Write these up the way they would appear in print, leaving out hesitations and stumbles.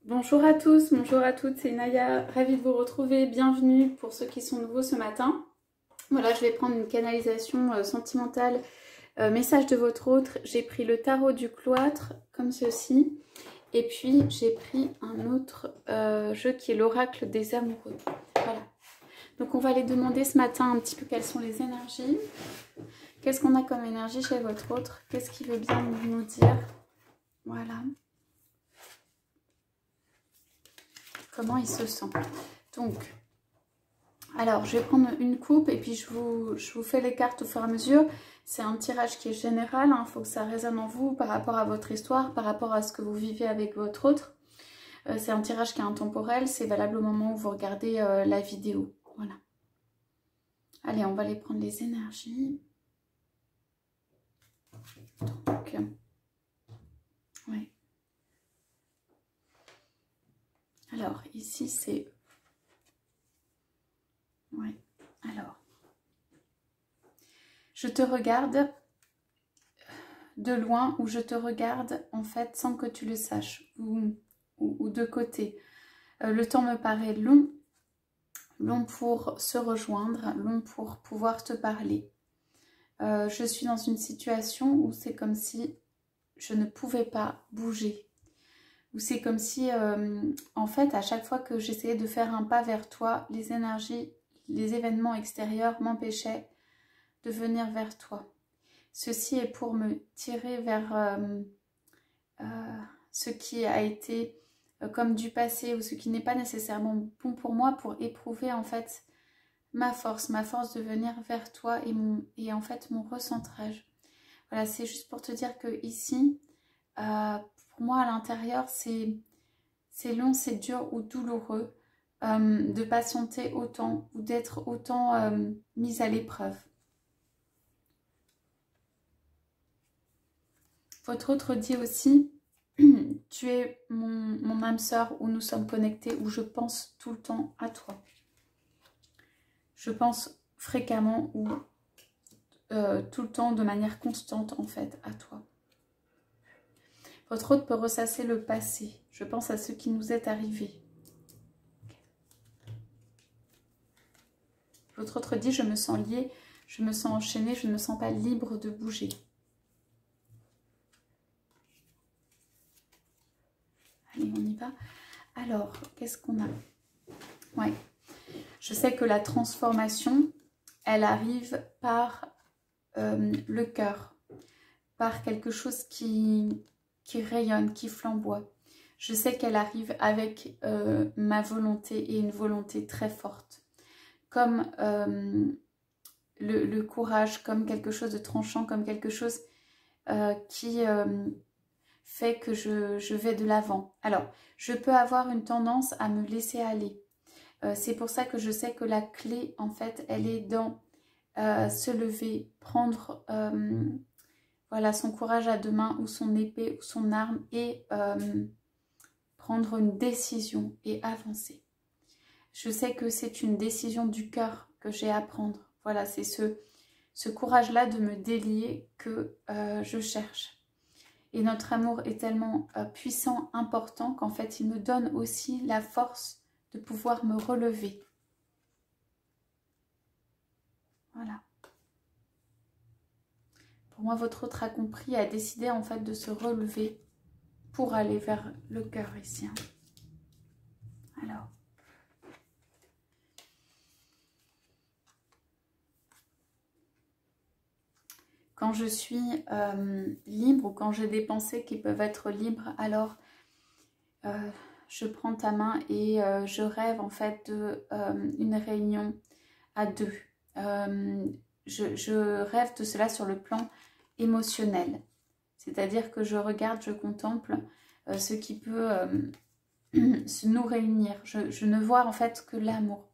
Bonjour à tous, bonjour à toutes, c'est Naya, ravie de vous retrouver, bienvenue pour ceux qui sont nouveaux ce matin. Voilà, je vais prendre une canalisation sentimentale, message de votre autre. J'ai pris le tarot du cloître, comme ceci, et puis j'ai pris un autre jeu qui est l'oracle des amoureux. Voilà, donc on va aller demander ce matin un petit peu quelles sont les énergies. Qu'est-ce qu'on a comme énergie chez votre autre? Qu'est-ce qu'il veut bien nous dire? Voilà. Comment il se sent. Donc, alors je vais prendre une coupe et puis je vous fais les cartes au fur et à mesure. C'est un tirage qui est général, il faut que ça résonne en vous par rapport à votre histoire, par rapport à ce que vous vivez avec votre autre. C'est un tirage qui est intemporel, c'est valable au moment où vous regardez la vidéo. Voilà. Allez, on va aller prendre les énergies. Donc, ouais. Alors, ici, c'est... Ouais, alors... Je te regarde de loin ou je te regarde, en fait, sans que tu le saches, ou de côté. Le temps me paraît long, long pour se rejoindre, long pour pouvoir te parler. Je suis dans une situation où c'est comme si je ne pouvais pas bouger. Où c'est comme si, en fait, à chaque fois que j'essayais de faire un pas vers toi, les énergies, les événements extérieurs m'empêchaient de venir vers toi. Ceci est pour me tirer vers ce qui a été comme du passé ou ce qui n'est pas nécessairement bon pour moi, pour éprouver en fait ma force de venir vers toi et en fait mon recentrage. Voilà, c'est juste pour te dire que ici, pour moi à l'intérieur, c'est long, c'est dur ou douloureux de patienter autant ou d'être autant mise à l'épreuve. Votre autre dit aussi, tu es mon âme sœur où nous sommes connectés, où je pense tout le temps à toi. Je pense fréquemment ou tout le temps de manière constante en fait à toi. Votre autre peut ressasser le passé. Je pense à ce qui nous est arrivé. Votre autre dit, je me sens liée, je me sens enchaînée, je ne me sens pas libre de bouger. Allez, on y va. Alors, qu'est-ce qu'on a? Ouais. Je sais que la transformation, elle arrive par le cœur, par quelque chose qui rayonne, qui flamboie. Je sais qu'elle arrive avec ma volonté et une volonté très forte. Comme le courage, comme quelque chose de tranchant, comme quelque chose qui fait que je vais de l'avant. Alors, je peux avoir une tendance à me laisser aller. C'est pour ça que je sais que la clé, en fait, elle est dans se lever, prendre voilà, son courage à deux mains ou son épée ou son arme et prendre une décision et avancer. Je sais que c'est une décision du cœur que j'ai à prendre. Voilà, c'est ce courage-là de me délier que je cherche. Et notre amour est tellement puissant, important, qu'en fait, il me donne aussi la force de pouvoir me relever. Voilà. Pour moi, votre autre a compris, a décidé en fait de se relever pour aller vers le cœur ici. Alors. Quand je suis libre ou quand j'ai des pensées qui peuvent être libres, alors je prends ta main et je rêve en fait d'une réunion à deux. Je rêve de cela sur le plan émotionnel. C'est-à-dire que je regarde, je contemple ce qui peut nous réunir. Je ne vois en fait que l'amour.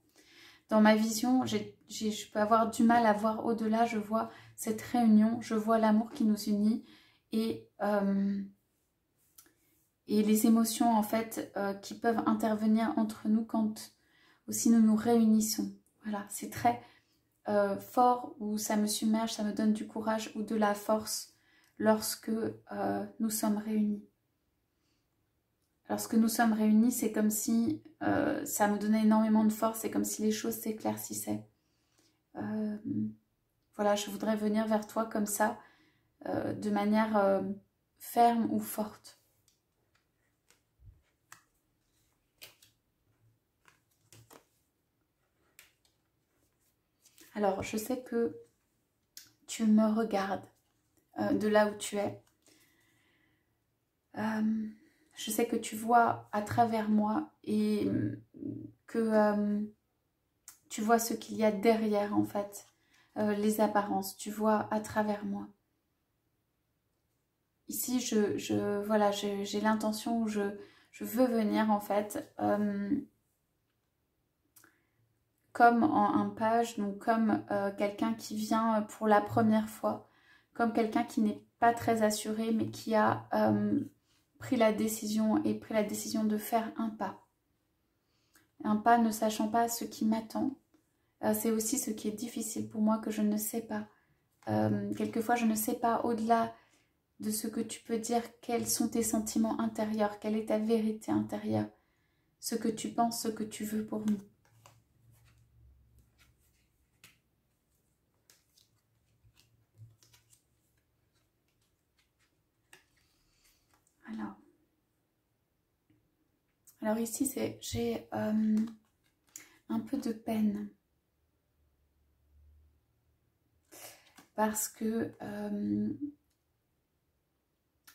Dans ma vision, je peux avoir du mal à voir au-delà. Je vois cette réunion, je vois l'amour qui nous unit et les émotions en fait qui peuvent intervenir entre nous quand aussi nous nous réunissons. Voilà, c'est très fort où ça me submerge, ça me donne du courage ou de la force lorsque nous sommes réunis. Lorsque nous sommes réunis, c'est comme si ça me donnait énormément de force, c'est comme si les choses s'éclaircissaient. Voilà, je voudrais venir vers toi comme ça, de manière ferme ou forte. Alors, je sais que tu me regardes de là où tu es. Je sais que tu vois à travers moi et que tu vois ce qu'il y a derrière en fait, les apparences. Tu vois à travers moi. Ici, voilà, j'ai l'intention où je veux venir en fait comme un page, donc comme quelqu'un qui vient pour la première fois, comme quelqu'un qui n'est pas très assuré mais qui a pris la décision de faire un pas. Un pas ne sachant pas ce qui m'attend. C'est aussi ce qui est difficile pour moi que je ne sais pas. Quelquefois, je ne sais pas au-delà de ce que tu peux dire, quels sont tes sentiments intérieurs, quelle est ta vérité intérieure, ce que tu penses, ce que tu veux pour nous. Alors ici, j'ai un peu de peine parce que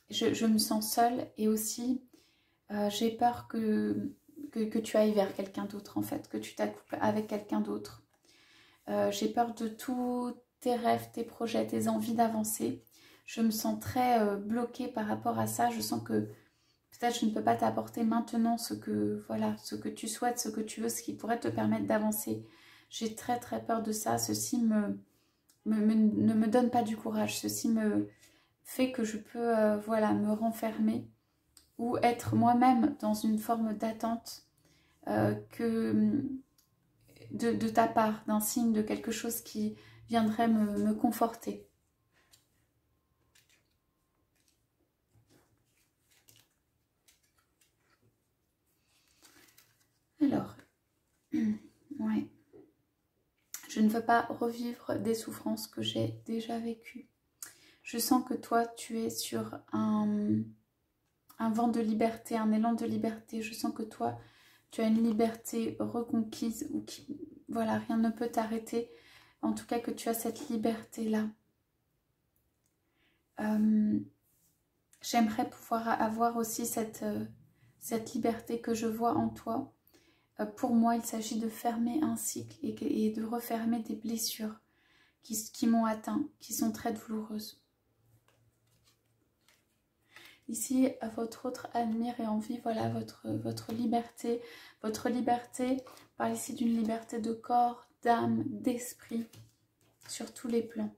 je me sens seule et aussi j'ai peur que tu ailles vers quelqu'un d'autre en fait, que tu t'accouples avec quelqu'un d'autre. J'ai peur de tous tes rêves, tes projets, tes envies d'avancer. Je me sens très bloquée par rapport à ça. Je sens que peut-être je ne peux pas t'apporter maintenant ce que tu souhaites, ce que tu veux, ce qui pourrait te permettre d'avancer. J'ai très très peur de ça. Ceci ne me donne pas du courage. Ceci me fait que je peux me renfermer ou être moi-même dans une forme d'attente de ta part, d'un signe, de quelque chose qui viendrait me conforter. Alors, ouais. Je ne veux pas revivre des souffrances que j'ai déjà vécues. Je sens que toi, tu es sur un vent de liberté, un élan de liberté. Je sens que toi, tu as une liberté reconquise ou qui, voilà, rien ne peut t'arrêter. En tout cas, que tu as cette liberté-là. J'aimerais pouvoir avoir aussi cette liberté que je vois en toi. Pour moi, il s'agit de fermer un cycle et de refermer des blessures qui m'ont atteint, qui sont très douloureuses. Ici, votre autre admire et envie, voilà votre liberté. Votre liberté, parle ici d'une liberté de corps, d'âme, d'esprit, sur tous les plans.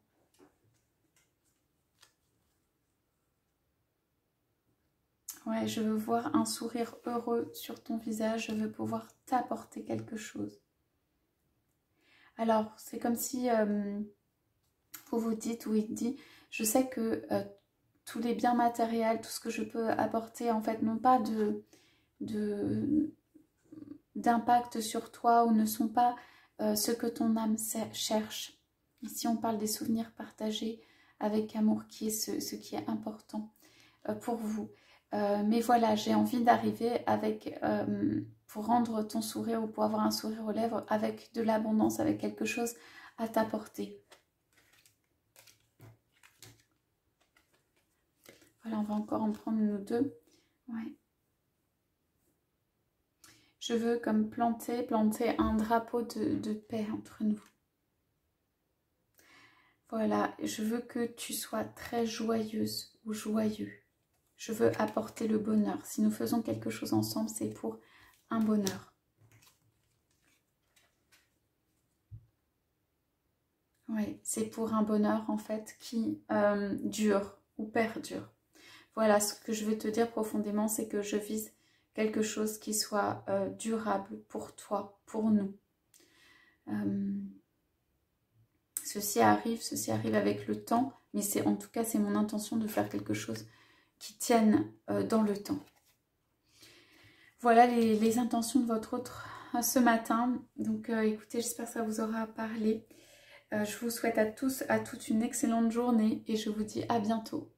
Ouais, je veux voir un sourire heureux sur ton visage, je veux pouvoir t'apporter quelque chose. Alors, c'est comme si vous vous dites, ou il dit, je sais que tous les biens matériels, tout ce que je peux apporter, en fait, n'ont pas d'impact sur toi ou ne sont pas ce que ton âme cherche. Ici, on parle des souvenirs partagés avec amour, qui est ce qui est important pour vous. Mais voilà, j'ai envie d'arriver avec, pour rendre ton sourire ou pour avoir un sourire aux lèvres, avec de l'abondance, avec quelque chose à t'apporter. Voilà, on va encore en prendre nous deux. Ouais. Je veux comme planter un drapeau de paix entre nous. Voilà, je veux que tu sois très joyeuse ou joyeux. Je veux apporter le bonheur. Si nous faisons quelque chose ensemble, c'est pour un bonheur. Oui, c'est pour un bonheur en fait qui dure ou perdure. Voilà, ce que je veux te dire profondément, c'est que je vise quelque chose qui soit durable pour toi, pour nous. Ceci arrive avec le temps, mais en tout cas, c'est mon intention de faire quelque chose qui tienne dans le temps. Voilà les intentions de votre autre ce matin. Donc écoutez, j'espère que ça vous aura parlé. Je vous souhaite à tous, à toutes une excellente journée et je vous dis à bientôt.